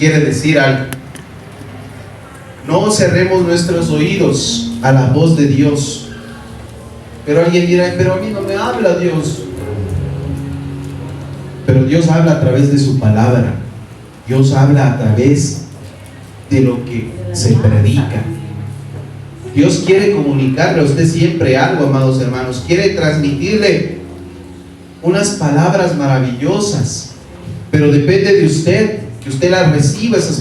quiere decir algo. No cerremos nuestros oídos a la voz de Dios. Pero alguien dirá, pero a mí no me habla Dios. Pero Dios habla a través de su palabra. Dios habla a través de lo que se predica. Dios quiere comunicarle a usted siempre algo, amados hermanos. Quiere transmitirle unas palabras maravillosas. Pero depende de usted, que usted las reciba, esas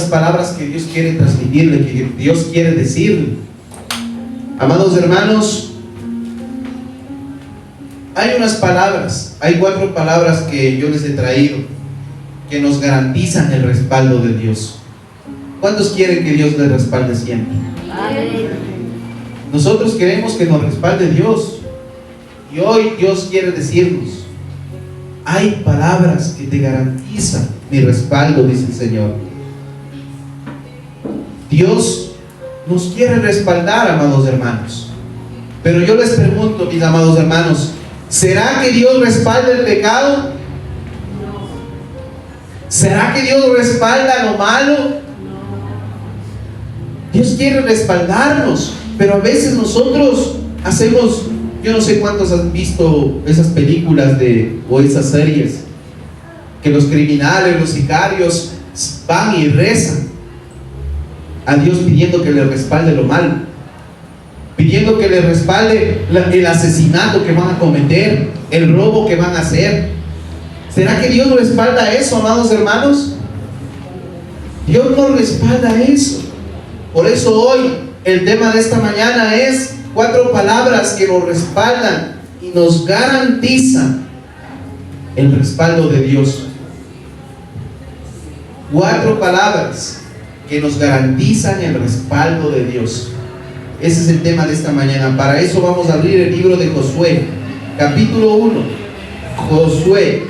palabras que Dios quiere transmitirle, que Dios quiere decirle. Amados hermanos, hay unas palabras, hay 4 palabras que yo les he traído, que nos garantizan el respaldo de Dios. ¿Cuántos quieren que Dios les respalde siempre? Amén. Nosotros queremos que nos respalde Dios. Y hoy Dios quiere decirnos, hay palabras que te garantizan mi respaldo, dice el Señor. Dios nos quiere respaldar, amados hermanos. Pero yo les pregunto, mis amados hermanos, ¿será que Dios respalda el pecado? ¿Será que Dios respalda lo malo? Dios quiere respaldarnos, pero a veces nosotros hacemos, yo no sé cuántos han visto esas películas o esas series, que los criminales, los sicarios van y rezan a Dios pidiendo que le respalde lo malo, pidiendo que le respalde el asesinato que van a cometer, el robo que van a hacer. ¿Será que Dios respalda eso, amados hermanos? Dios no respalda eso. Por eso hoy el tema de esta mañana es 4 palabras que nos respaldan y nos garantizan el respaldo de Dios. 4 palabras que nos garantizan el respaldo de Dios. Ese es el tema de esta mañana. Para eso vamos a abrir el libro de Josué, capítulo 1. Josué,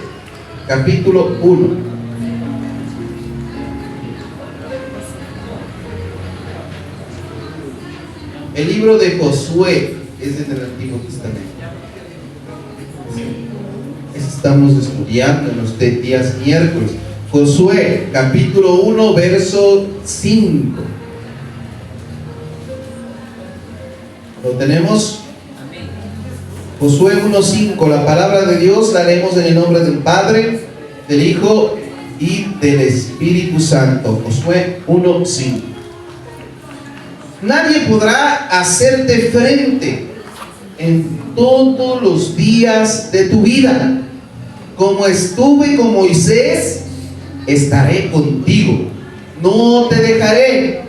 capítulo 1. El libro de Josué es del Antiguo Testamento. Estamos estudiando en los días miércoles. Josué, capítulo 1, verso 5. ¿Lo tenemos? Josué 1:5. La palabra de Dios la leemos en el nombre del Padre, del Hijo y del Espíritu Santo. Josué 1:5. Nadie podrá hacerte frente en todos los días de tu vida. Como estuve con Moisés, estaré contigo. No te dejaré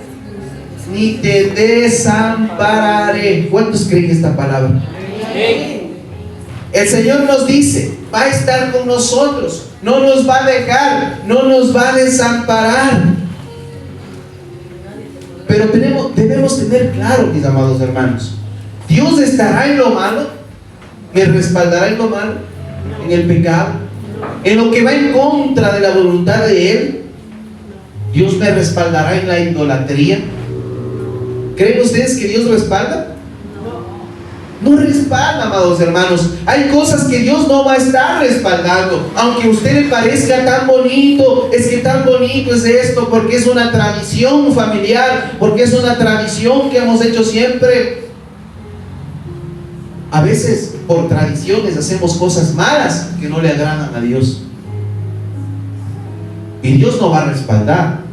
ni te desampararé. ¿Cuántos creen esta palabra? El Señor nos dice, va a estar con nosotros, no nos va a dejar, no nos va a desamparar. Pero debemos tener claro, mis amados hermanos, Dios estará en lo malo, me respaldará en lo malo, en el pecado, en lo que va en contra de la voluntad de Él. Dios me respaldará en la idolatría. ¿Creen ustedes que Dios respalda? No respalda, amados hermanos. Hay cosas que Dios no va a estar respaldando. Aunque a usted le parezca tan bonito, es que tan bonito es esto, porque es una tradición familiar, porque es una tradición que hemos hecho siempre. A veces por tradiciones hacemos cosas malas que no le agradan a Dios, y Dios no va a respaldar.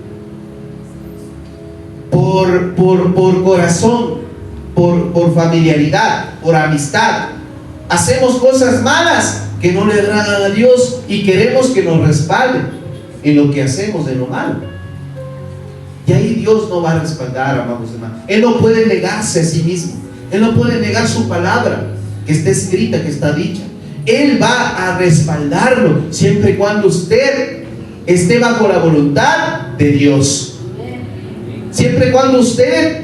Por corazón, por familiaridad, por amistad, hacemos cosas malas que no le agradan a Dios y queremos que nos respalden en lo que hacemos de lo malo. Y ahí Dios no va a respaldar, amados hermanos. Él no puede negarse a sí mismo. Él no puede negar su palabra que está escrita, que está dicha. Él va a respaldarlo siempre y cuando usted esté bajo la voluntad de Dios. Siempre y cuando usted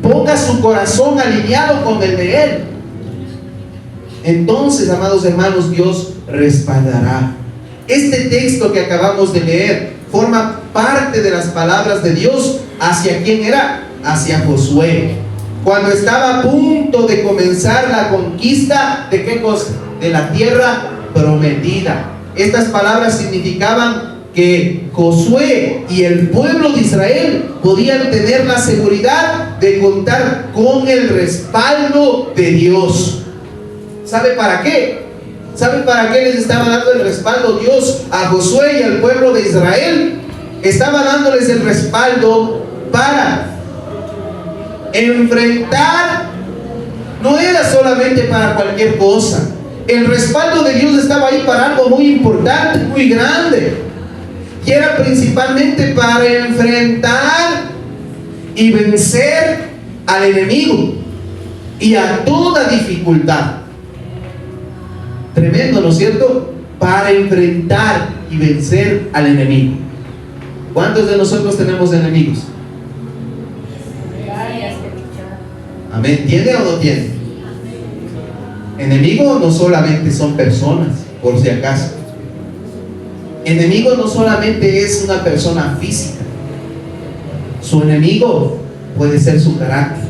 ponga su corazón alineado con el de Él, entonces, amados hermanos, Dios respaldará. Este texto que acabamos de leer forma parte de las palabras de Dios. ¿Hacia quién era? Hacia Josué, cuando estaba a punto de comenzar la conquista ¿de qué cosa? De la tierra prometida. Estas palabras significaban que Josué y el pueblo de Israel podían tener la seguridad de contar con el respaldo de Dios. ¿Sabe para qué? ¿Sabe para qué les estaba dando el respaldo Dios a Josué y al pueblo de Israel? Estaba dándoles el respaldo para enfrentar, no era solamente para cualquier cosa. El respaldo de Dios estaba ahí para algo muy importante, muy grande, y era principalmente para enfrentar y vencer al enemigo y a toda dificultad. Tremendo, ¿no es cierto? Para enfrentar y vencer al enemigo. ¿Cuántos de nosotros tenemos enemigos? Amén. ¿Tiene o no tiene? Enemigo no solamente son personas, por si acaso. Enemigo no solamente es una persona física. Su enemigo puede ser su carácter.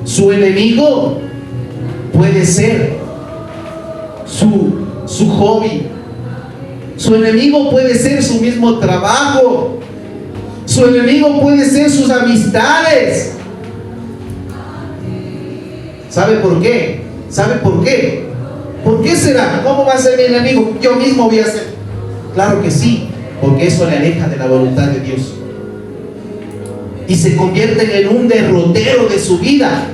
Su enemigo puede ser su hobby. Su enemigo puede ser su mismo trabajo. Su enemigo puede ser sus amistades. ¿Sabe por qué? ¿Sabe por qué? ¿Por qué será? ¿Cómo va a ser mi enemigo? Yo mismo voy a ser. Claro que sí, porque eso le aleja de la voluntad de Dios y se convierte en un derrotero de su vida.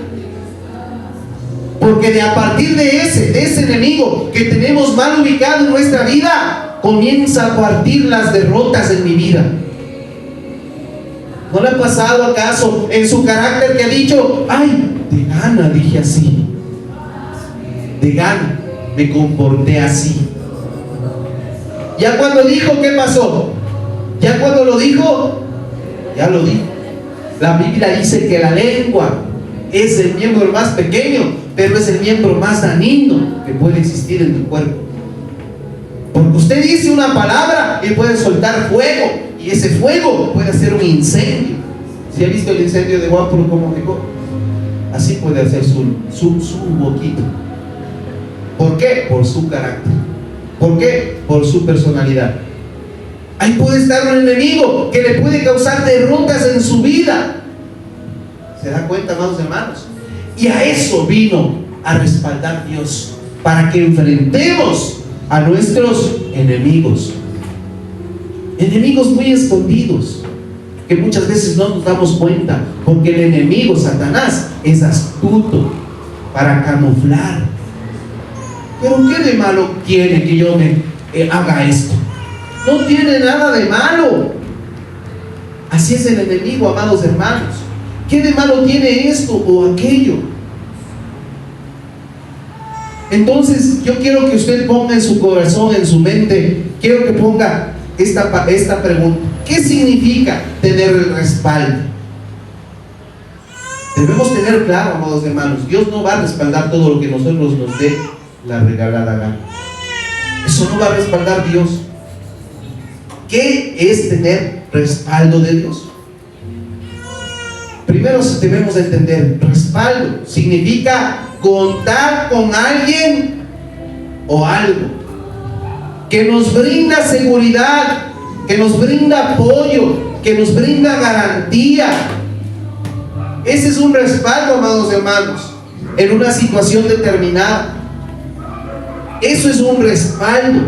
Porque a partir de ese enemigo que tenemos mal ubicado en nuestra vida, comienza a partir las derrotas en mi vida. ¿No le ha pasado acaso en su carácter que ha dicho: ay, de gana dije así, de gana me comporté así? Ya cuando dijo, ¿qué pasó? Ya cuando lo dijo, ya lo dijo. La Biblia dice que la lengua es el miembro más pequeño, pero es el miembro más dañino que puede existir en tu cuerpo. Porque usted dice una palabra y puede soltar fuego, y ese fuego puede hacer un incendio. ¿Sí ha visto el incendio de Guapuro cómo dejó? Así puede hacer su boquita. ¿Por qué? Por su carácter. ¿Por qué? Por su personalidad. Ahí puede estar un enemigo que le puede causar derrotas en su vida. ¿Se da cuenta, amados hermanos? Y a eso vino a respaldar Dios, para que enfrentemos a nuestros enemigos. Enemigos muy escondidos, que muchas veces no nos damos cuenta, porque el enemigo, Satanás, es astuto para camuflar. Pero ¿qué de malo tiene que yo me haga esto? No tiene nada de malo. Así es el enemigo, amados hermanos. ¿Qué de malo tiene esto o aquello? Entonces yo quiero que usted ponga en su corazón, en su mente, quiero que ponga esta pregunta: ¿qué significa tener el respaldo? Debemos tener claro, amados hermanos, Dios no va a respaldar todo lo que nosotros nos dé la regalada gana. Eso no va a respaldar Dios. ¿Qué es tener respaldo de Dios? Primero debemos entender: respaldo significa contar con alguien o algo que nos brinda seguridad, que nos brinda apoyo, que nos brinda garantía. Ese es un respaldo, amados hermanos, en una situación determinada. Eso es un respaldo.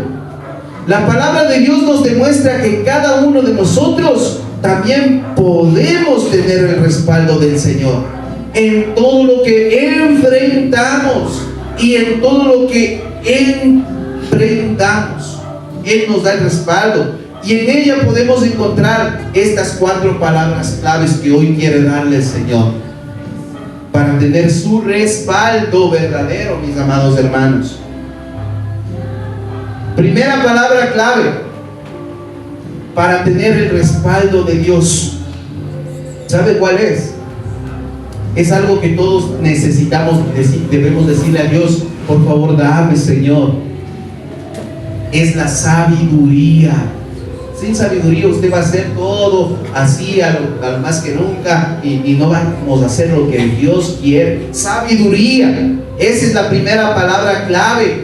La palabra de Dios nos demuestra que cada uno de nosotros también podemos tener el respaldo del Señor en todo lo que enfrentamos y en todo lo que emprendamos. Él nos da el respaldo, y en ella podemos encontrar estas 4 palabras claves que hoy quiere darle el Señor para tener su respaldo verdadero, mis amados hermanos. Primera palabra clave para tener el respaldo de Dios. ¿Sabe cuál es? Es algo que todos necesitamos decir, debemos decirle a Dios: por favor, dame, Señor. Es la sabiduría. Sin sabiduría usted va a hacer todo así al más que nunca, y no vamos a hacer lo que Dios quiere. Sabiduría. Esa es la primera palabra clave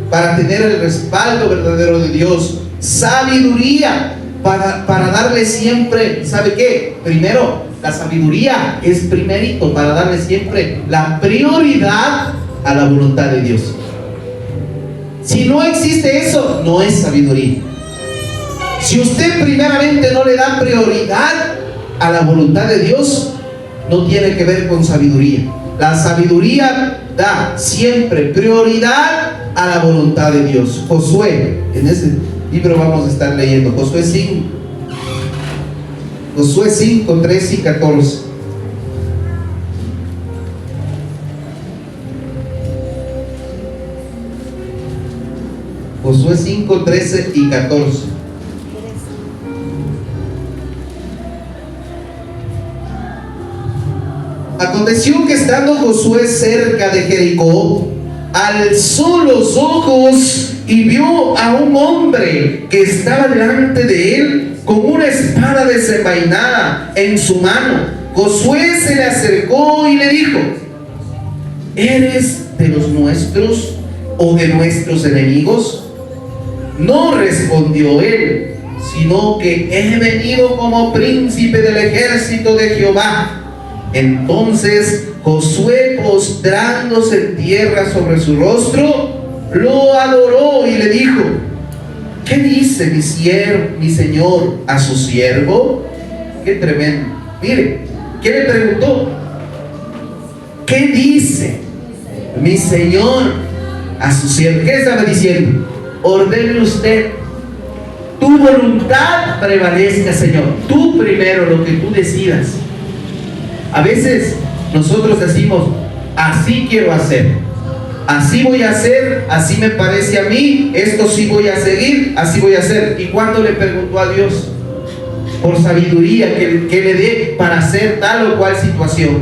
para tener el respaldo verdadero de Dios. sabiduría para darle siempre, ¿sabe qué? Primero, la sabiduría es primerito para darle siempre la prioridad a la voluntad de Dios. Si no existe eso, no es sabiduría. Si usted primeramente no le da prioridad a la voluntad de Dios, no tiene que ver con sabiduría. La sabiduría da siempre prioridad a la voluntad de Dios. Josué, en ese libro vamos a estar leyendo Josué 5, 13 y 14. Josué 5, 13 y 14. Aconteció que estando Josué cerca de Jericó, alzó los ojos y vio a un hombre que estaba delante de él con una espada desenvainada en su mano. Josué se le acercó y le dijo: ¿eres de los nuestros o de nuestros enemigos? No respondió él, sino que he venido como príncipe del ejército de Jehová. Entonces Josué, postrándose en tierra sobre su rostro, lo adoró y le dijo: ¿qué dice mi señor a su siervo? Qué tremendo. Mire, ¿qué le preguntó? ¿Qué dice mi señor a su siervo? ¿Qué estaba diciendo? Ordene usted, tu voluntad prevalezca, Señor. Tú primero, lo que tú decidas. A veces nosotros decimos: así quiero hacer, así voy a hacer, así me parece a mí, esto sí voy a seguir, así voy a hacer. ¿Y cuándo le preguntó a Dios por sabiduría que le dé para hacer tal o cual situación?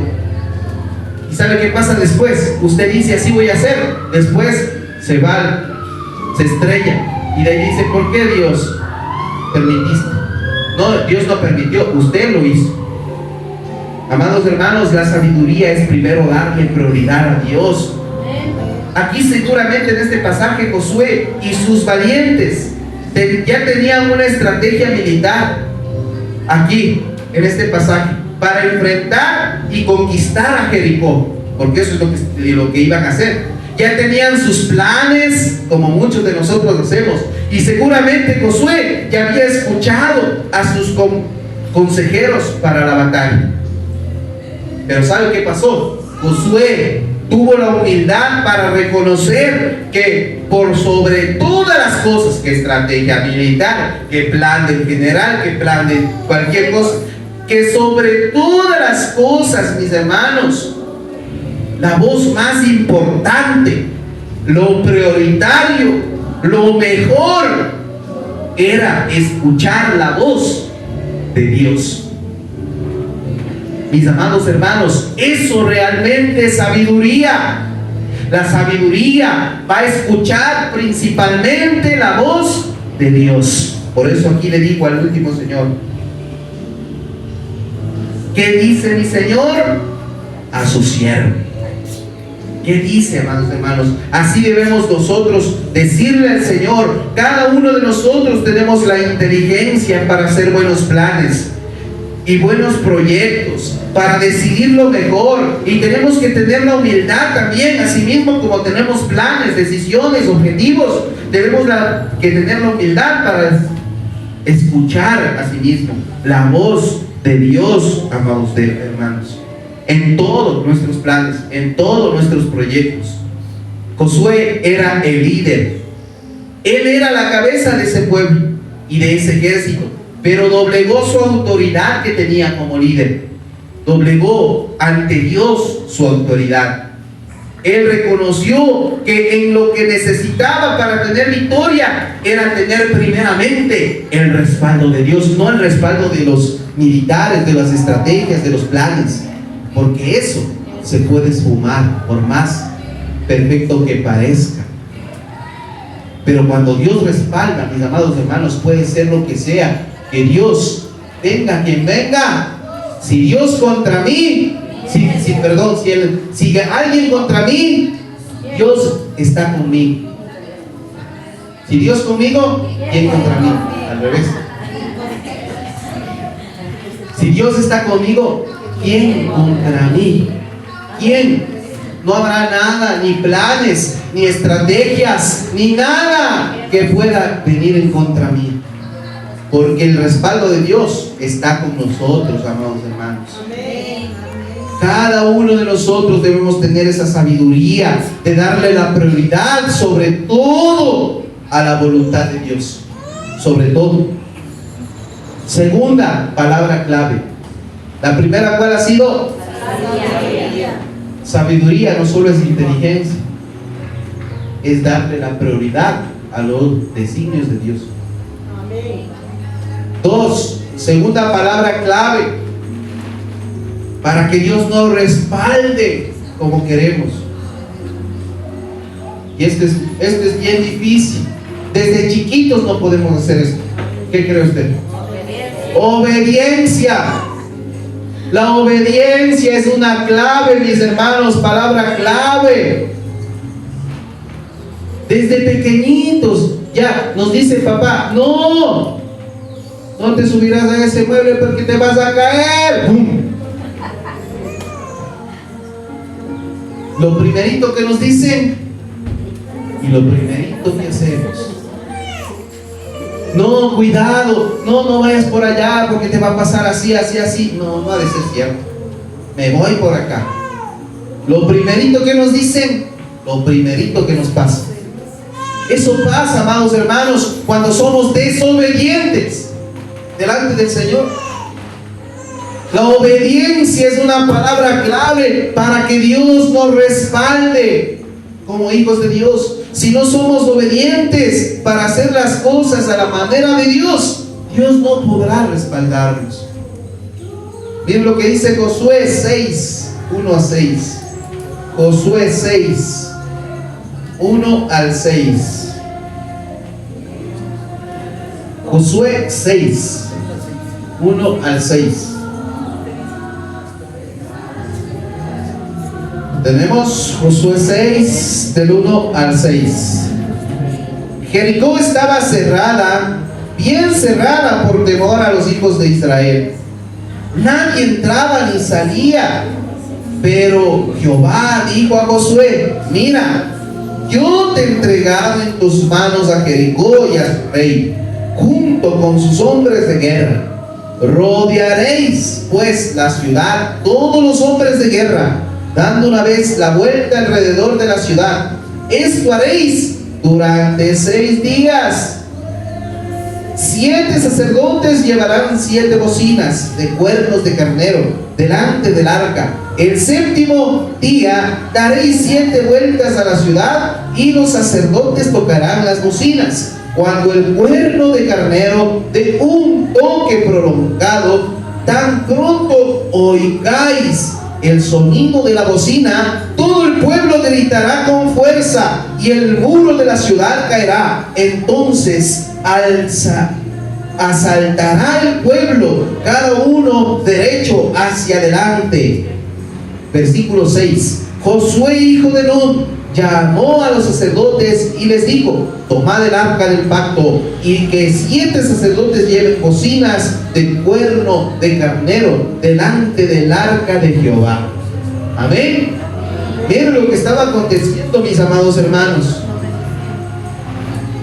¿Y sabe qué pasa después? Usted dice: así voy a hacer. Después se va, se estrella, y de ahí dice: ¿por qué Dios permitiste? No, Dios no permitió, usted lo hizo. Amados hermanos, la sabiduría es primero darle prioridad a Dios. Aquí seguramente en este pasaje Josué y sus valientes ya tenían una estrategia militar aquí en este pasaje para enfrentar y conquistar a Jericó, porque eso es lo que iban a hacer. Ya tenían sus planes, como muchos de nosotros hacemos, y seguramente Josué ya había escuchado a sus consejeros para la batalla. Pero ¿sabe qué pasó? Josué tuvo la humildad para reconocer que por sobre todas las cosas, que estrategia militar, que plan del general, que plan de cualquier cosa, que sobre todas las cosas, mis hermanos, la voz más importante, lo prioritario, lo mejor, era escuchar la voz de Dios. Mis amados hermanos, eso realmente es sabiduría. La sabiduría va a escuchar principalmente la voz de Dios. Por eso aquí le digo al último Señor: ¿qué dice mi Señor a su siervo? ¿Qué dice, amados hermanos? Así debemos nosotros decirle al Señor. Cada uno de nosotros tenemos la inteligencia para hacer buenos planes y buenos proyectos, para decidir lo mejor, y tenemos que tener la humildad también, así mismo como tenemos planes, decisiones, objetivos, tenemos que tener la humildad para escuchar a sí mismo la voz de Dios, amados hermanos, en todos nuestros planes, en todos nuestros proyectos. Josué era el líder, él era la cabeza de ese pueblo y de ese ejército, pero doblegó su autoridad que tenía como líder, doblegó ante Dios su autoridad. Él reconoció que en lo que necesitaba para tener victoria era tener primeramente el respaldo de Dios, no el respaldo de los militares, de las estrategias, de los planes, porque eso se puede esfumar por más perfecto que parezca. Pero cuando Dios respalda, mis amados hermanos, puede ser lo que sea, que Dios, venga quien venga. Si Dios contra mí, si alguien contra mí, Dios está conmigo. Si Dios conmigo, ¿quién contra mí? Al revés. Si Dios está conmigo, ¿quién contra mí? ¿Quién? No habrá nada, ni planes, ni estrategias, ni nada que pueda venir en contra mí. Porque el respaldo de Dios está con nosotros, amados hermanos. Cada uno de nosotros debemos tener esa sabiduría de darle la prioridad sobre todo a la voluntad de Dios. Sobre todo. Segunda palabra clave. La primera, ¿cuál ha sido? Sabiduría no solo es inteligencia, es darle la prioridad a los designios de Dios. Dos, segunda palabra clave, para que Dios nos respalde como queremos. Y esto es bien difícil. Desde chiquitos no podemos hacer esto. ¿Qué cree usted? Obediencia. La obediencia es una clave, mis hermanos, palabra clave. Desde pequeñitos ya nos dice papá, no te subirás a ese mueble porque te vas a caer. ¡Bum! Lo primerito que nos dicen y lo primerito que hacemos. No, cuidado, no vayas por allá porque te va a pasar así. No ha de ser cierto. Me voy por acá. Lo primerito que nos dicen, lo primerito que nos pasa. Eso pasa, amados hermanos, cuando somos desobedientes delante del Señor. La obediencia es una palabra clave para que Dios nos respalde como hijos de Dios. Si no somos obedientes para hacer las cosas a la manera de Dios, Dios no podrá respaldarnos. Miren lo que dice Josué 6, 1 a 6. Josué 6, 1 al 6. Josué 6, 1 al 6. Tenemos Josué 6, del 1 al 6. Jericó estaba cerrada, bien cerrada por temor a los hijos de Israel. Nadie entraba ni salía. Pero Jehová dijo a Josué: mira, yo te he entregado en tus manos a Jericó y al rey, junto con sus hombres de guerra. Rodearéis pues la ciudad, todos los hombres de guerra, dando una vez la vuelta alrededor de la ciudad. Esto haréis durante 6 días. 7 sacerdotes llevarán 7 bocinas de cuernos de carnero delante del arca. El 7º día daréis 7 vueltas a la ciudad y los sacerdotes tocarán las bocinas. Cuando el cuerno de carnero dé un toque prolongado, tan pronto oigáis el sonido de la bocina, todo el pueblo gritará con fuerza y el muro de la ciudad caerá. Entonces asaltará el pueblo, cada uno derecho hacia adelante. Versículo 6. Josué, hijo de Nun, llamó a los sacerdotes y les dijo: tomad el arca del pacto y que 7 sacerdotes lleven bocinas de cuerno de carnero delante del arca de Jehová. Amén. Miren lo que estaba aconteciendo, mis amados hermanos.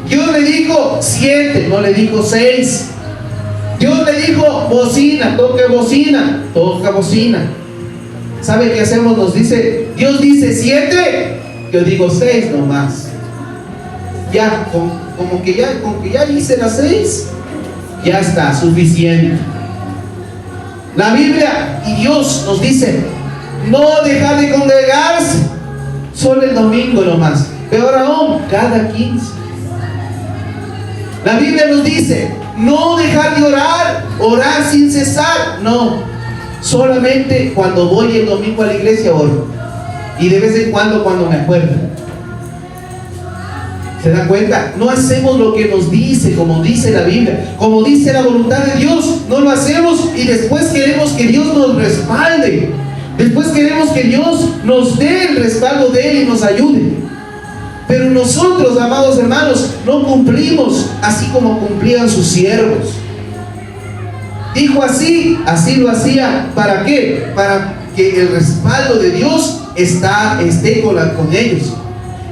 Dios le dijo 7, no le dijo 6. Dios le dijo bocina, toca bocina, toca bocina. ¿Sabe qué hacemos? Nos dice, Dios dice 7, yo digo 6 nomás. Ya, como que ya hice las 6, ya está, suficiente. La Biblia y Dios nos dice: no dejar de congregarse, solo el domingo nomás. Peor aún, cada 15. La Biblia nos dice: no dejar de orar sin cesar. No, solamente cuando voy el domingo a la iglesia oro, y de vez en cuando me acuerdo. ¿Se dan cuenta? No hacemos lo que nos dice, como dice la Biblia, como dice la voluntad de Dios. No lo hacemos y después queremos que Dios nos respalde. Después queremos que Dios nos dé el respaldo de Él y nos ayude. Pero nosotros, amados hermanos, no cumplimos así como cumplían sus siervos. Dijo así lo hacía. ¿Para qué? Para que el respaldo de Dios esté con ellos.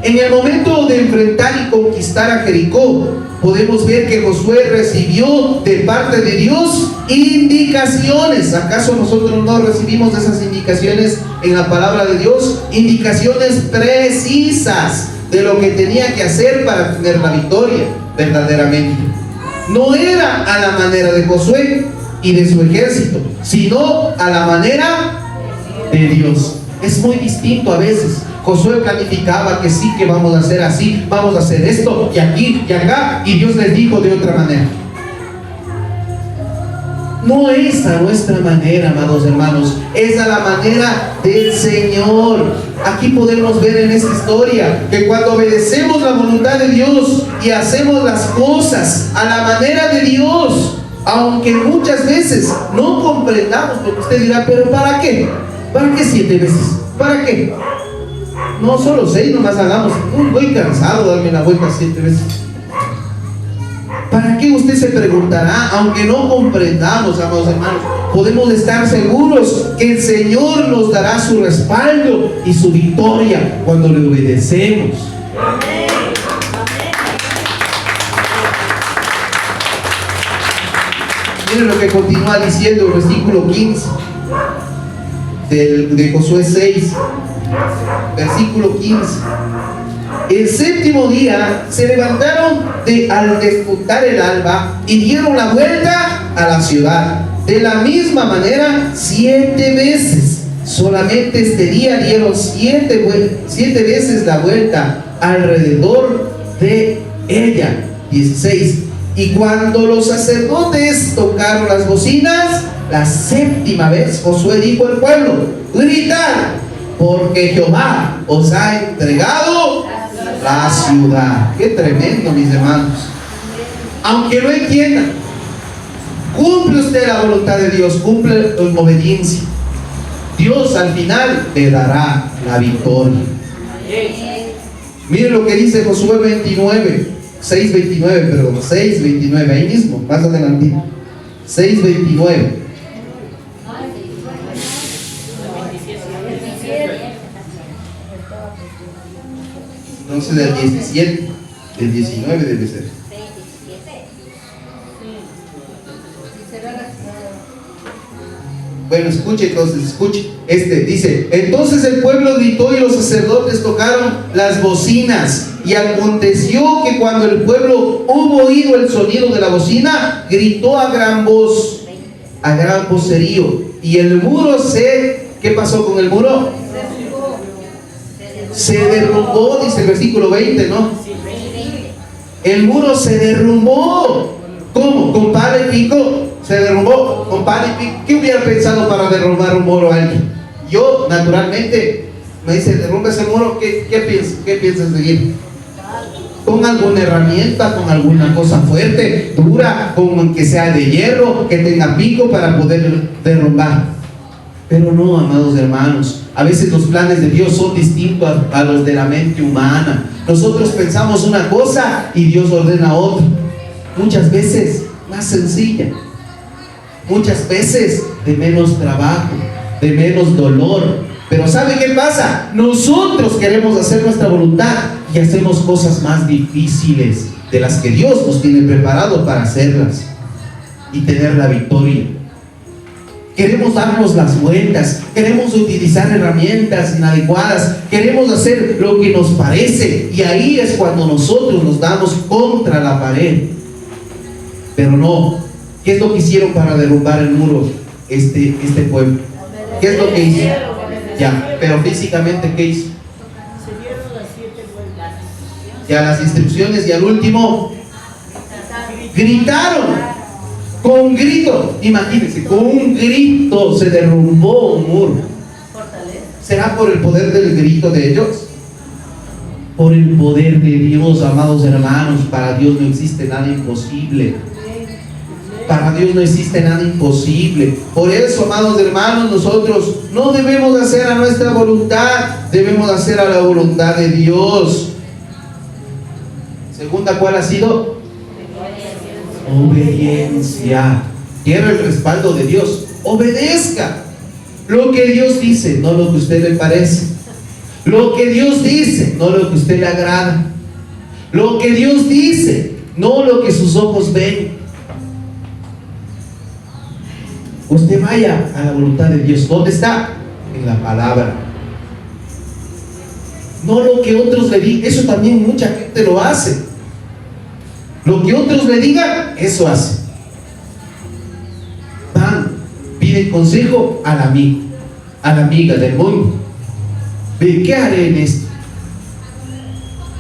En el momento de enfrentar y conquistar a Jericó, podemos ver que Josué recibió de parte de Dios indicaciones. ¿Acaso nosotros no recibimos esas indicaciones en la palabra de Dios? Indicaciones precisas de lo que tenía que hacer para tener la victoria verdaderamente. No era a la manera de Josué y de su ejército, sino a la manera de Dios. Es muy distinto a veces. Josué planificaba que sí, que vamos a hacer así, vamos a hacer esto, y aquí, y acá, y Dios les dijo de otra manera. No es a nuestra manera, amados hermanos, es a la manera del Señor. Aquí podemos ver en esta historia que cuando obedecemos la voluntad de Dios y hacemos las cosas a la manera de Dios, aunque muchas veces no comprendamos, porque usted dirá, pero ¿para qué? ¿Para qué 7 veces? ¿Para qué? No, solo 6 nomás hagamos. Muy cansado darme la vuelta 7 veces. ¿Para qué? Usted se preguntará. Aunque no comprendamos, amados hermanos, podemos estar seguros que el Señor nos dará su respaldo y su victoria cuando le obedecemos. Miren lo que continúa diciendo el versículo 15 de Josué 6, versículo 15. El 7º día se levantaron al despuntar el alba y dieron la vuelta a la ciudad. De la misma manera 7 veces. Solamente este día dieron 7 veces la vuelta alrededor de ella. 16. Y cuando los sacerdotes tocaron las bocinas, la 7ª vez Josué dijo al pueblo: gritad, porque Jehová os ha entregado la ciudad. Qué tremendo, mis hermanos. Aunque no entiendan, cumple usted la voluntad de Dios, cumple en obediencia, Dios al final le dará la victoria. Miren lo que dice Josué 6:29, ahí mismo, más adelante. 6:29. Entonces del 17, del 19 debe ser. Bueno, escuche entonces, escuche. Dice: entonces el pueblo gritó y los sacerdotes tocaron las bocinas. Y aconteció que cuando el pueblo hubo oído el sonido de la bocina, gritó a gran voz, a gran vocerío. Y el muro ¿qué pasó con el muro? Se derrumbó, dice el versículo 20, ¿no? El muro se derrumbó. ¿Cómo? ¿Con pala y pico? Se derrumbó con pala y pico. ¿Qué hubiera pensado para derrumbar un muro a alguien? Yo, naturalmente, me dice: derrumba ese muro. ¿Qué piensas seguir? Con alguna herramienta, con alguna cosa fuerte, dura, con que sea de hierro, que tenga pico para poder derrumbar. Pero no, amados hermanos, a veces los planes de Dios son distintos a los de la mente humana. Nosotros pensamos una cosa y Dios ordena otra. Muchas veces más sencilla, muchas veces de menos trabajo, de menos dolor. Pero ¿sabe qué pasa? Nosotros queremos hacer nuestra voluntad y hacemos cosas más difíciles de las que Dios nos tiene preparado para hacerlas y tener la victoria. Queremos darnos las vueltas, queremos utilizar herramientas inadecuadas, queremos hacer lo que nos parece, y ahí es cuando nosotros nos damos contra la pared. Pero no. ¿Qué es lo que hicieron para derrumbar el muro este pueblo? ¿Qué es lo que hizo? Ya, pero físicamente, ¿qué hizo? Se dieron las 7 vueltas. Ya las instrucciones, y al último gritaron con grito. Imagínense, con un grito se derrumbó un muro. ¿Será por el poder del grito de ellos? Por el poder de Dios, amados hermanos. Para Dios no existe nada imposible. Para Dios no existe nada imposible. Por eso, amados hermanos, nosotros no debemos hacer a nuestra voluntad, debemos hacer a la voluntad de Dios. Segunda, ¿cuál ha sido? Obediencia. Quiero el respaldo de Dios. Obedezca lo que Dios dice, no lo que a usted le parece. Lo que Dios dice, no lo que a usted le agrada. Lo que Dios dice, no lo que sus ojos ven. Usted vaya a la voluntad de Dios. ¿Dónde está? En la palabra. No lo que otros le digan. Eso también mucha gente lo hace. Lo que otros le digan, eso hace. Van, piden consejo al amigo, a la amiga del mundo. ¿De qué haré en esto?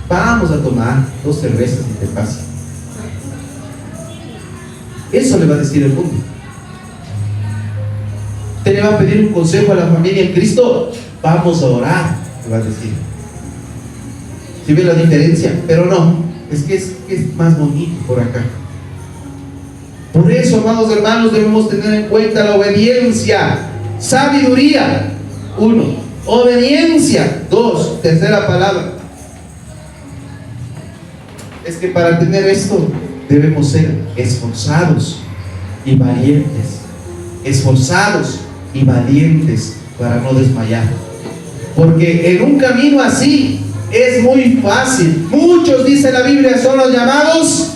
Vamos a tomar 2 cervezas y te pasa. Eso le va a decir el mundo. Usted le va a pedir un consejo a la familia en Cristo. Vamos a orar, le va a decir. ¿Sí ve la diferencia? Pero no, es que es más bonito por acá. Por eso, amados hermanos, debemos tener en cuenta la obediencia. Sabiduría, 1. Obediencia, 2. Tercera palabra. Es que para tener esto debemos ser esforzados y valientes. Esforzados y valientes para no desmayar. Porque en un camino así es muy fácil. Muchos, dice la Biblia, son los llamados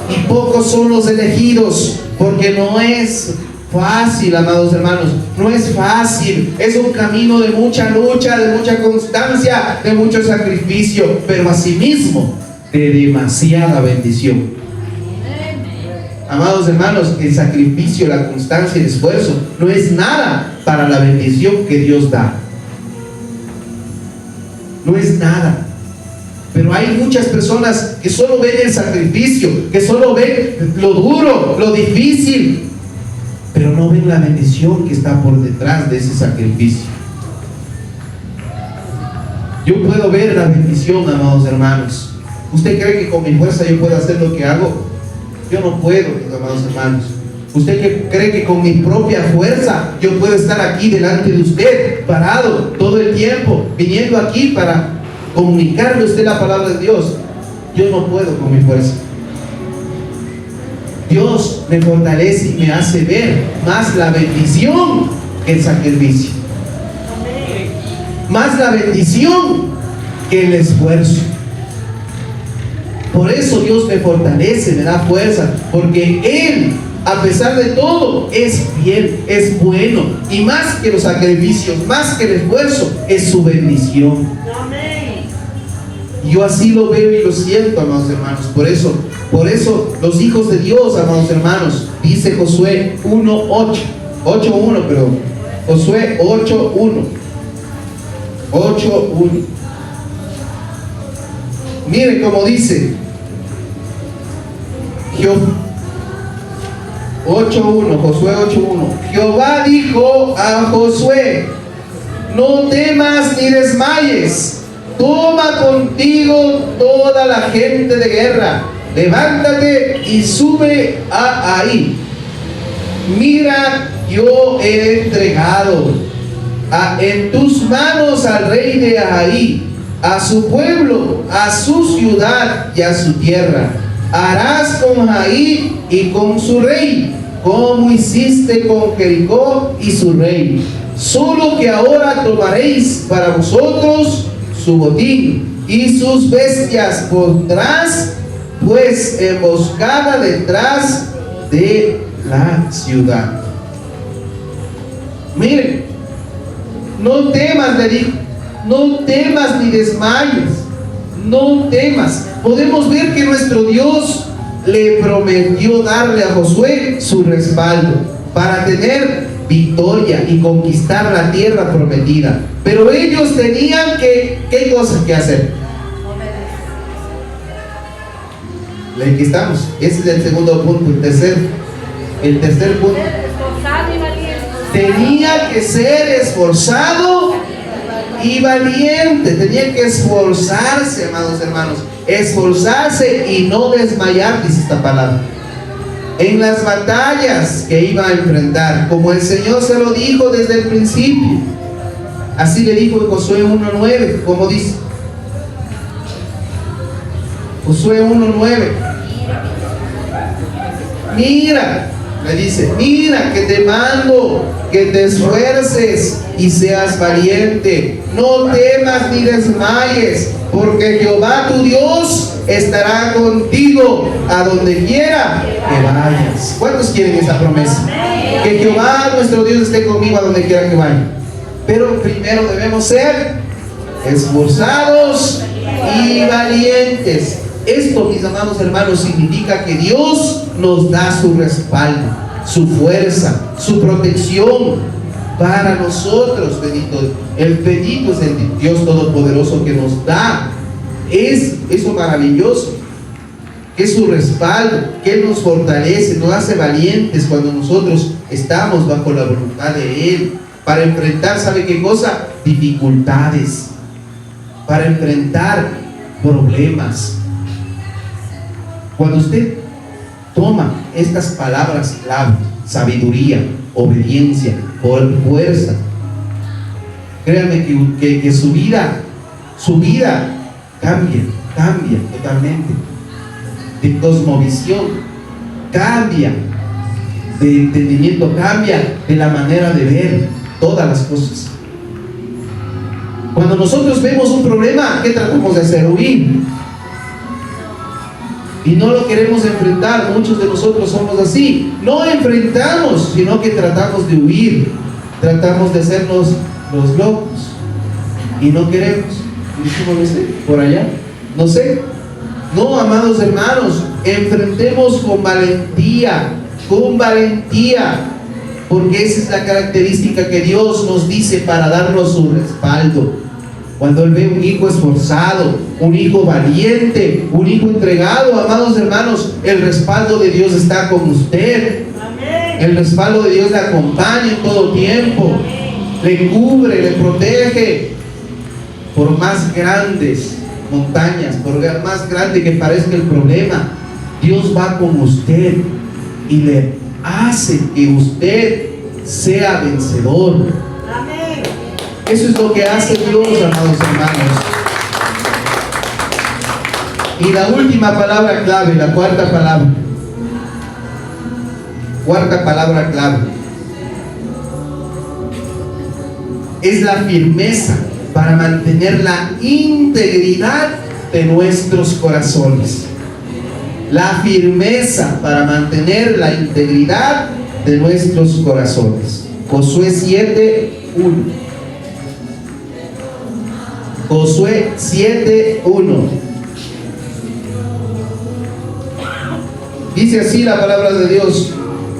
y pocos son los elegidos. Porque no es fácil, amados hermanos. No es fácil. Es un camino de mucha lucha, de mucha constancia, de mucho sacrificio, pero asimismo de demasiada bendición. Amados hermanos, el sacrificio, la constancia y el esfuerzo no es nada para la bendición que Dios da. No es nada. Pero hay muchas personas que solo ven el sacrificio, que solo ven lo duro, lo difícil, pero no ven la bendición que está por detrás de ese sacrificio. Yo puedo ver la bendición, amados hermanos. ¿Usted cree que con mi fuerza yo puedo hacer lo que hago? Yo no puedo, mis amados hermanos. ¿Usted cree que con mi propia fuerza yo puedo estar aquí delante de usted, parado todo el tiempo, viniendo aquí para comunicarle a usted la palabra de Dios? Yo no puedo con mi fuerza. Dios me fortalece y me hace ver más la bendición que el sacrificio, más la bendición que el esfuerzo. Por eso Dios me fortalece, me da fuerza, porque Él, a pesar de todo, es fiel, es bueno, y más que los sacrificios, más que el esfuerzo, es su bendición. Yo así lo veo y lo siento, amados hermanos. Por eso los hijos de Dios, amados hermanos, dice Josué 1:8, 8:1, perdón, Josué 8:1, 8:1. Miren cómo dice 8:1, Josué 8:1. Jehová dijo a Josué: no temas ni desmayes, toma contigo toda la gente de guerra, levántate y sube a Ahí. Mira, yo he entregado en tus manos al rey de Ahí, a su pueblo, a su ciudad y a su tierra. Harás con Ahí y con su rey como hiciste con Jericó y su rey. Solo que ahora tomaréis para vosotros su botín y sus bestias. Pondrás pues emboscada detrás de la ciudad. Miren, no temas, le dijo. No temas ni desmayes, no temas. Podemos ver que nuestro Dios le prometió darle a Josué su respaldo para tener victoria y conquistar la tierra prometida. Pero ellos tenían ¿qué cosas que hacer? Aquí estamos. Ese es el segundo punto. El tercer punto. Tenía que ser esforzado y valiente. Tenía que esforzarse, amados hermanos, esforzarse y no desmayar, dice esta palabra, en las batallas que iba a enfrentar, como el Señor se lo dijo desde el principio. Así le dijo en Josué 1:9, como dice: Josué 1:9. Mira, le dice, mira que te mando que te esfuerces y seas valiente. No temas ni desmayes, porque Jehová tu Dios estará contigo a donde quiera que vayas. ¿Cuántos quieren esa promesa? Que Jehová nuestro Dios esté conmigo a donde quiera que vaya. Pero primero debemos ser esforzados y valientes. Esto, mis amados hermanos, significa que Dios nos da su respaldo, su fuerza, su protección para nosotros. Bendito es el Dios Todopoderoso que nos da. Es eso maravilloso, que es su respaldo, que Él nos fortalece, nos hace valientes cuando nosotros estamos bajo la voluntad de Él, para enfrentar, ¿sabe qué cosa? Dificultades, para enfrentar problemas. Cuando usted toma estas palabras clave, sabiduría, obediencia, fuerza, créanme que su vida cambia totalmente, de cosmovisión, cambia de entendimiento, cambia de la manera de ver todas las cosas. Cuando nosotros vemos un problema, ¿qué tratamos de hacer? Huir. Y no lo queremos enfrentar. Muchos de nosotros somos así. No enfrentamos, sino que tratamos de huir. Tratamos de hacernos los locos. Y no queremos. ¿No sé? Por allá. No sé. No, amados hermanos, enfrentemos con valentía. Con valentía. Porque esa es la característica que Dios nos dice para darnos su respaldo. Cuando Él ve un hijo esforzado, un hijo valiente, un hijo entregado, amados hermanos, el respaldo de Dios está con usted. El respaldo de Dios le acompaña en todo tiempo. Le cubre, le protege. Por más grandes montañas, por más grande que parezca el problema, Dios va con usted y le hace que usted sea vencedor. Eso es lo que hace Dios, amados hermanos. Y la última palabra clave, la cuarta palabra. Cuarta palabra clave. Es la firmeza para mantener la integridad de nuestros corazones. La firmeza para mantener la integridad de nuestros corazones. Josué 7:1. Josué 7:1. Dice así la palabra de Dios: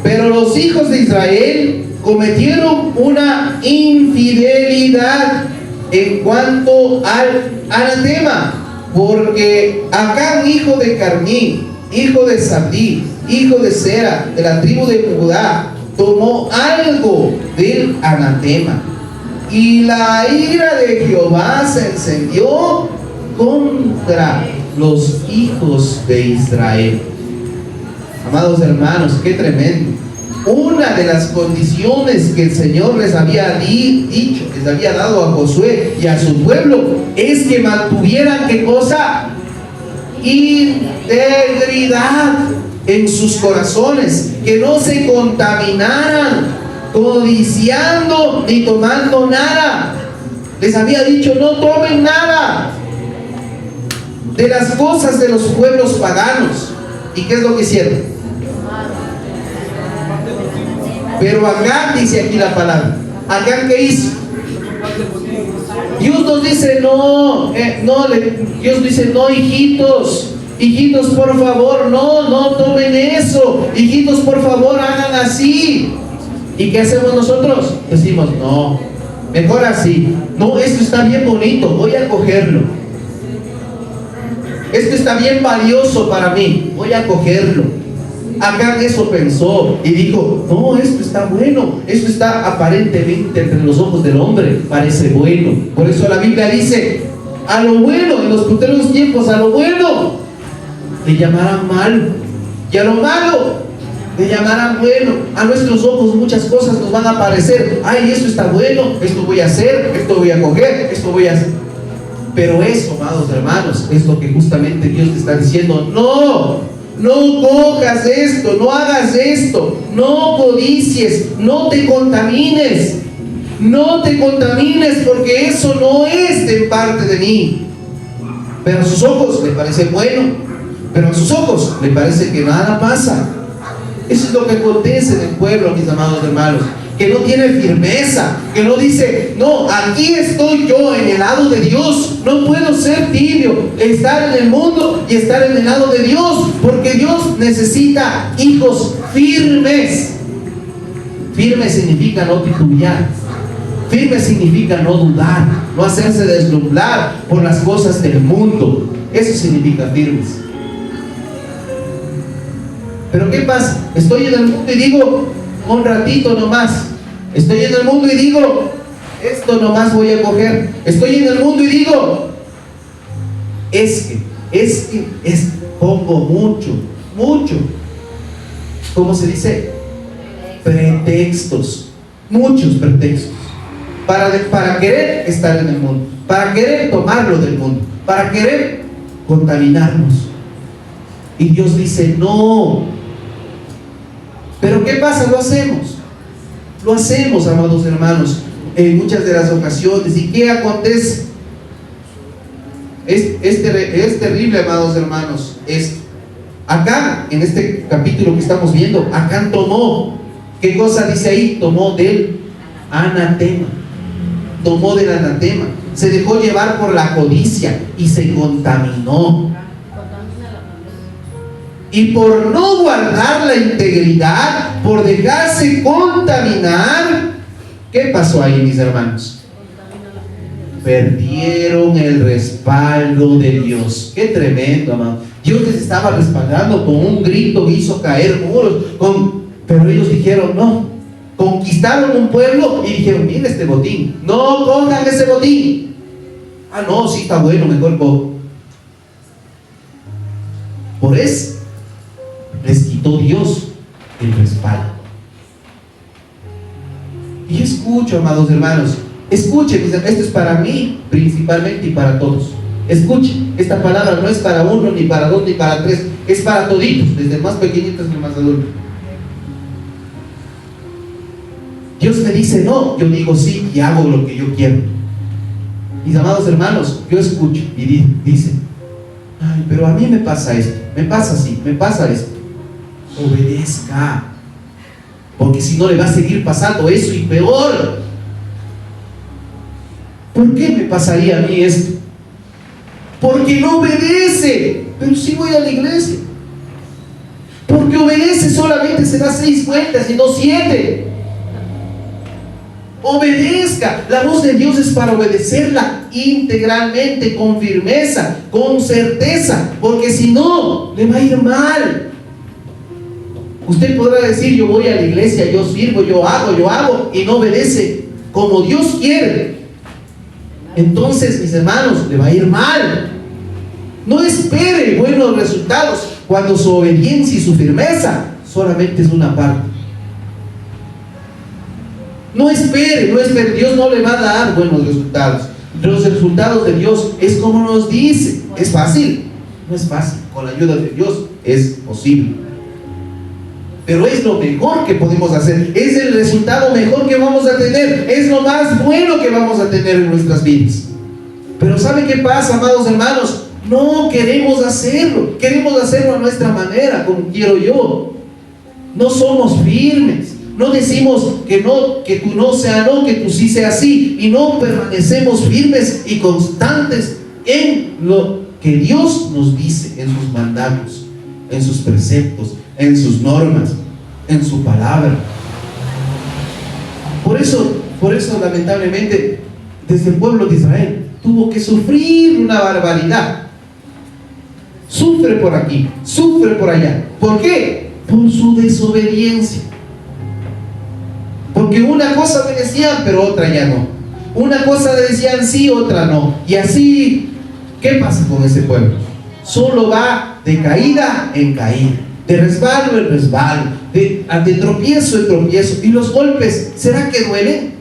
pero los hijos de Israel cometieron una infidelidad en cuanto al anatema, porque Acán, hijo de Carmí, hijo de Sabdí, hijo de Sera, de la tribu de Judá, tomó algo del anatema. Y la ira de Jehová se encendió contra los hijos de Israel. Amados hermanos, qué tremendo. Una de las condiciones que el Señor les había dicho, les había dado a Josué y a su pueblo, es que mantuvieran, ¿qué cosa? Integridad en sus corazones, que no se contaminaran codiciando ni tomando nada. Les había dicho: no tomen nada de las cosas de los pueblos paganos. ¿Y qué es lo que hicieron? Pero Acán, dice aquí la palabra, Acán, ¿qué hizo? Dios nos dice Dios dice: no, hijitos, por favor, no tomen eso, hijitos, por favor, hagan así. ¿Y qué hacemos nosotros? Decimos: no, mejor así. No, esto está bien bonito, voy a cogerlo. Esto está bien valioso para mí, voy a cogerlo. Acán eso pensó y dijo: no, esto está bueno, esto está aparentemente entre los ojos del hombre, parece bueno. Por eso la Biblia dice: a lo bueno, en los futuros tiempos, a lo bueno le llamarán mal, y a lo malo le llamarán bueno. A nuestros ojos muchas cosas nos van a parecer: ay, esto está bueno, esto voy a hacer, esto voy a coger, esto voy a hacer. Pero eso, amados hermanos, es lo que justamente Dios te está diciendo. No cojas esto, no hagas esto, no codicies, no te contamines. No te contamines, porque eso no es de parte de mí. Pero a sus ojos le parece bueno, pero a sus ojos le parece que nada pasa. Eso es lo que acontece en el pueblo, mis amados hermanos, que no tiene firmeza, que no dice, no, aquí estoy yo en el lado de Dios, no puedo ser tibio, estar en el mundo y estar en el lado de Dios, porque Dios necesita hijos firmes. Firme significa no titubear, firme significa no dudar, no hacerse deslumbrar por las cosas del mundo. Eso significa firmes. Pero ¿qué pasa? Estoy en el mundo y digo, un ratito nomás. Estoy en el mundo y digo, esto nomás voy a coger. Estoy en el mundo y digo, pongo mucho. ¿Cómo se dice? Pretextos. Muchos pretextos. Para querer estar en el mundo, para querer tomarlo del mundo, para querer contaminarnos. Y Dios dice, no. Pero ¿qué pasa? Lo hacemos, amados hermanos, en muchas de las ocasiones. ¿Y qué acontece? Es terrible, amados hermanos. Acá, en este capítulo que estamos viendo, Acán tomó, ¿qué cosa dice ahí? Tomó del anatema. Se dejó llevar por la codicia y se contaminó. Y por no guardar la integridad, por dejarse contaminar, ¿qué pasó ahí, mis hermanos? Perdieron el respaldo de Dios. Qué tremendo, amado. Dios les estaba respaldando con un grito que hizo caer muros, pero ellos dijeron no. Conquistaron un pueblo y dijeron, mira este botín, no cojan ese botín. Ah, no, sí está bueno, mejor cojo. Por eso les quitó Dios el respaldo. Y escucho, amados hermanos, escuchen, esto es para mí principalmente y para todos. Escuchen, esta palabra no es para uno, ni para dos, ni para tres, es para toditos, desde el más pequeñito hasta el más adulto. Dios me dice no, yo digo sí y hago lo que yo quiero. Mis amados hermanos, yo escucho y dice, ay, pero a mí me pasa esto, me pasa así, me pasa esto. Obedezca, porque si no le va a seguir pasando eso y peor. ¿Por qué me pasaría a mí esto? Porque no obedece. Pero sí voy a la iglesia. Porque obedece solamente se da 6 vueltas y no 7. Obedezca. La voz de Dios es para obedecerla integralmente, con firmeza, con certeza, porque si no, le va a ir mal. Usted podrá decir, yo voy a la iglesia, yo sirvo, yo hago, y no obedece como Dios quiere. Entonces, mis hermanos, le va a ir mal. No espere buenos resultados cuando su obediencia y su firmeza solamente es una parte. No espere, Dios no le va a dar buenos resultados. Los resultados de Dios es como nos dice. ¿Es fácil? No es fácil. Con la ayuda de Dios es posible. Pero es lo mejor que podemos hacer, es el resultado mejor que vamos a tener, es lo más bueno que vamos a tener en nuestras vidas. Pero ¿sabe qué pasa, amados hermanos? No queremos hacerlo a nuestra manera, como quiero yo. No somos firmes, no decimos que no, que tú no sea no, que tú sí sea sí, y no permanecemos firmes y constantes en lo que Dios nos dice, en sus mandatos, en sus preceptos, en sus normas, en su palabra. Por eso lamentablemente, desde el pueblo de Israel tuvo que sufrir una barbaridad. Sufre por aquí, sufre por allá. ¿Por qué? Por su desobediencia. Porque una cosa obedecían, pero otra ya no. Una cosa le decían sí, otra no. Y así, ¿qué pasa con ese pueblo? Solo va de caída en caída, de resbalo en resbalo, de tropiezo en tropiezo. Y los golpes, ¿será que duelen?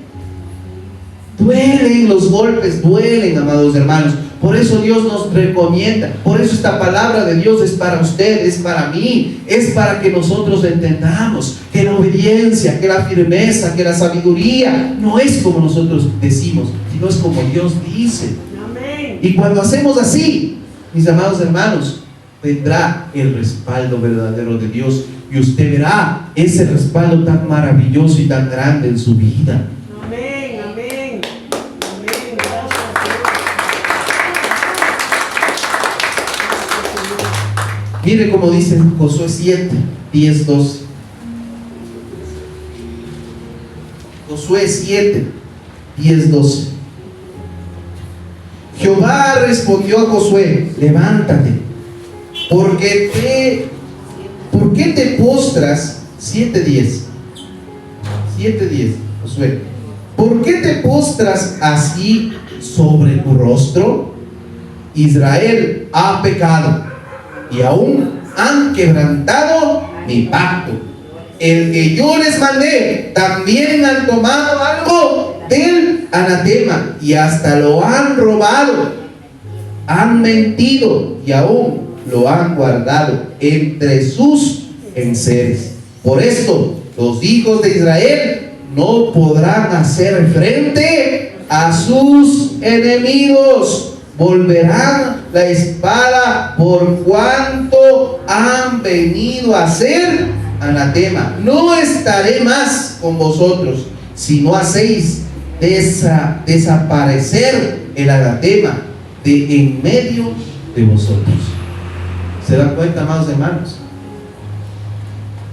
Duelen los golpes, duelen, amados hermanos, Por eso Dios nos recomienda, por eso esta palabra de Dios es para usted, es para mí, es para que nosotros entendamos que la obediencia, que la firmeza, que la sabiduría no es como nosotros decimos, sino es como Dios dice. Amén. Y cuando hacemos así, mis amados hermanos, vendrá el respaldo verdadero de Dios y usted verá ese respaldo tan maravilloso y tan grande en su vida. Amén, amén. Amén, gracias a Dios. Mire como dice Josué 7, 10, 12. Josué 7, 10, 12. Jehová respondió a Josué: levántate, ¿por qué te postras? 7:10. 7:10, Josué. ¿Por qué te postras así sobre tu rostro? Israel ha pecado y aún han quebrantado mi pacto, el que yo les mandé. También han tomado algo del anatema y hasta lo han robado. Han mentido y aún lo han guardado entre sus enseres. Por esto los hijos de Israel no podrán hacer frente a sus enemigos. Volverán la espada por cuanto han venido a hacer anatema. No estaré más con vosotros si no hacéis desaparecer el anatema de en medio de vosotros. ¿Se dan cuenta, amados hermanos?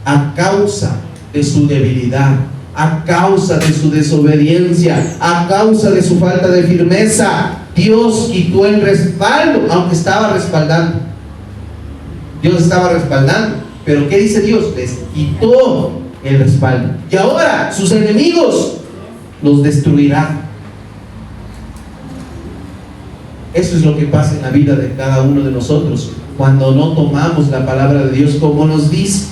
A causa de su debilidad, a causa de su desobediencia, a causa de su falta de firmeza, Dios quitó el respaldo, aunque estaba respaldando. Dios estaba respaldando, pero ¿qué dice Dios? Les quitó el respaldo. Y ahora sus enemigos los destruirán. Eso es lo que pasa en la vida de cada uno de nosotros cuando no tomamos la palabra de Dios como nos dice.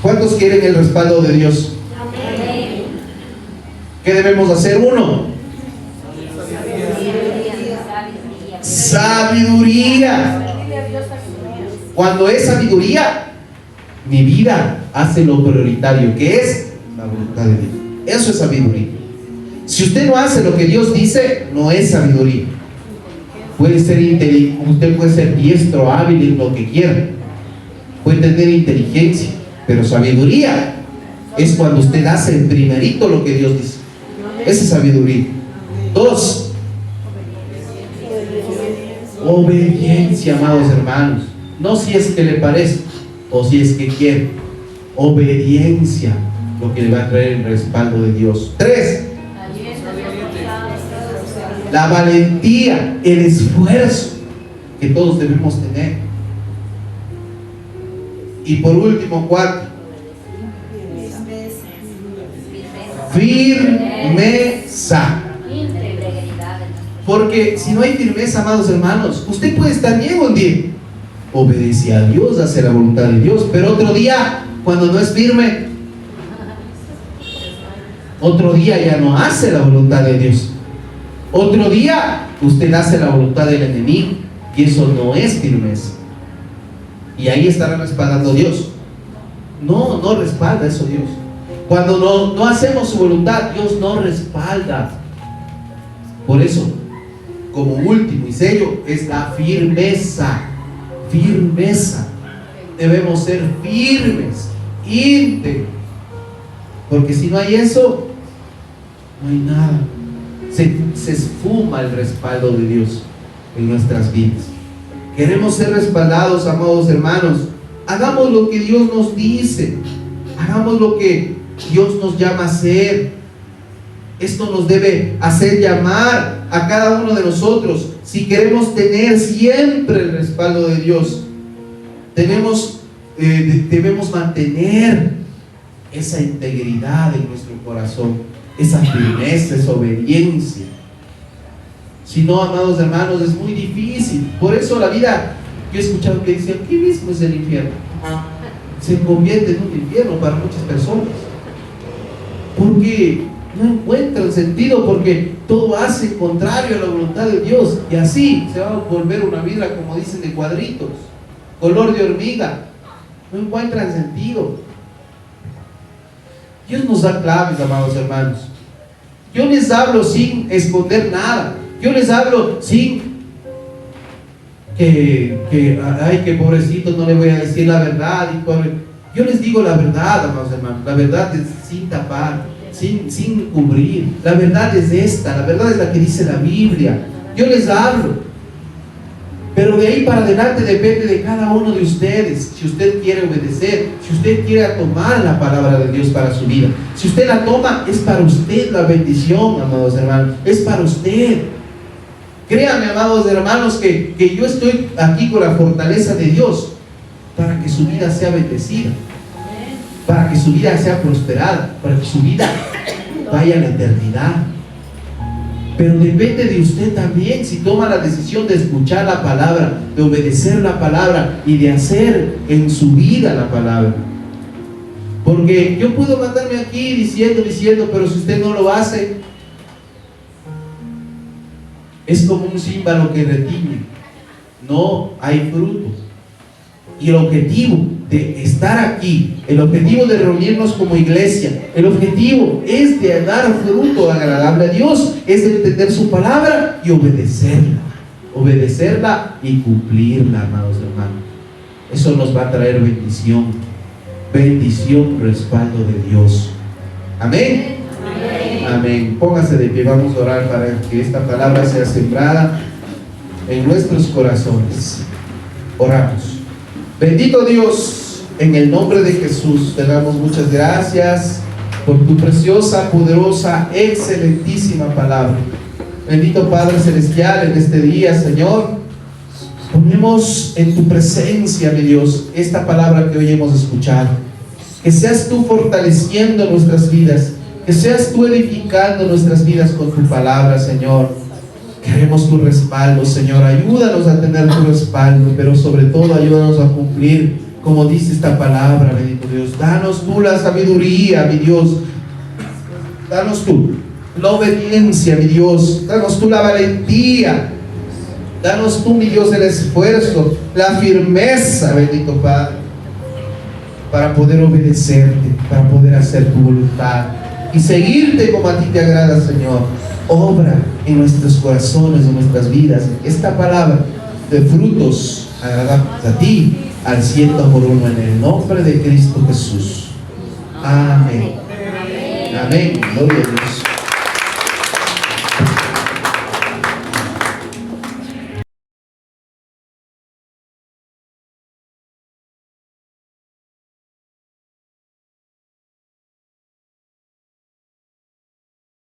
¿Cuántos quieren el respaldo de Dios? Amén. ¿Qué debemos hacer? Uno, sabiduría. Cuando es sabiduría, mi vida hace lo prioritario, que es la voluntad de Dios. Eso es sabiduría. Si usted no hace lo que Dios dice, no es sabiduría. Puede ser usted puede ser diestro, hábil en lo que quiera, puede tener inteligencia, pero sabiduría es cuando usted hace primerito lo que Dios dice. Esa es sabiduría. Dos, obediencia, amados hermanos. No si es que le parece o si es que quiere. Obediencia, lo que le va a traer el respaldo de Dios. Tres, la valentía, el esfuerzo que todos debemos tener. Y por último, cuatro, firmeza. Porque si no hay firmeza, amados hermanos, usted puede estar bien un día, obedece a Dios, hace la voluntad de Dios, pero otro día, cuando no es firme, otro día ya no hace la voluntad de Dios. Otro día usted hace la voluntad del enemigo y eso no es firmeza. Y ahí estará respaldando a Dios. No respalda eso Dios. Cuando no hacemos su voluntad, Dios no respalda. Por eso, como último y sello, es la firmeza. Firmeza. Debemos ser firmes, íntegros. Porque si no hay eso, no hay nada. Se esfuma el respaldo de Dios en nuestras vidas. Queremos ser respaldados, amados hermanos. Hagamos lo que Dios nos dice. Hagamos lo que Dios nos llama a hacer. Esto nos debe hacer llamar a cada uno de nosotros. Si queremos tener siempre el respaldo de Dios, debemos mantener esa integridad en nuestro corazón, esa firmeza, esa obediencia. Si no, amados hermanos, es muy difícil. Por eso la vida, yo he escuchado que dicen, aquí mismo es el infierno. Se convierte en un infierno para muchas personas. Porque no encuentran sentido porque todo hace contrario a la voluntad de Dios, y así se va a volver una vida, como dicen, de cuadritos, color de hormiga. No encuentran sentido. Dios nos da claves, amados hermanos. Yo les hablo sin esconder nada. Yo les hablo sin ay, que pobrecito, no le voy a decir la verdad. Yo les digo la verdad, amados hermanos. La verdad es sin tapar, sin cubrir. La verdad es esta, la verdad es la que dice la Biblia. Yo les hablo, pero de ahí para adelante depende de cada uno de ustedes. Si usted quiere obedecer, si usted quiere tomar la palabra de Dios para su vida, si usted la toma, es para usted la bendición, amados hermanos, es para usted. Créanme, amados hermanos, que yo estoy aquí con la fortaleza de Dios para que su vida sea bendecida, para que su vida sea prosperada, para que su vida vaya a la eternidad. Pero depende de usted también, si toma la decisión de escuchar la palabra, de obedecer la palabra y de hacer en su vida la palabra. Porque yo puedo mandarme aquí diciendo, pero si usted no lo hace, es como un címbalo que retiñe, no hay fruto. Y el objetivo de estar aquí, el objetivo de reunirnos como iglesia, el objetivo es de dar fruto agradable a Dios, es de entender su palabra y obedecerla y cumplirla, amados hermanos. Eso nos va a traer bendición, respaldo de Dios. Amén. Amén. Póngase de pie, vamos a orar para que esta palabra sea sembrada en nuestros corazones. Oramos. Bendito Dios, en el nombre de Jesús, te damos muchas gracias por tu preciosa, poderosa, excelentísima palabra. Bendito Padre Celestial, en este día, Señor, ponemos en tu presencia, mi Dios, esta palabra que hoy hemos escuchado. Que seas tú fortaleciendo nuestras vidas, que seas tú edificando nuestras vidas con tu palabra, Señor. Queremos tu respaldo, Señor. Ayúdanos a tener tu respaldo, pero sobre todo ayúdanos a cumplir como dice esta palabra, bendito Dios. Danos tú la sabiduría, mi Dios. Danos tú la obediencia, mi Dios. Danos tú la valentía. Danos tú, mi Dios, el esfuerzo, la firmeza, bendito Padre, para poder obedecerte, para poder hacer tu voluntad y seguirte como a ti te agrada, Señor. Obra en nuestros corazones, en nuestras vidas, esta palabra de frutos agradables a ti, al 100%, en el nombre de Cristo Jesús. Amén. Amén. Gloria a Dios.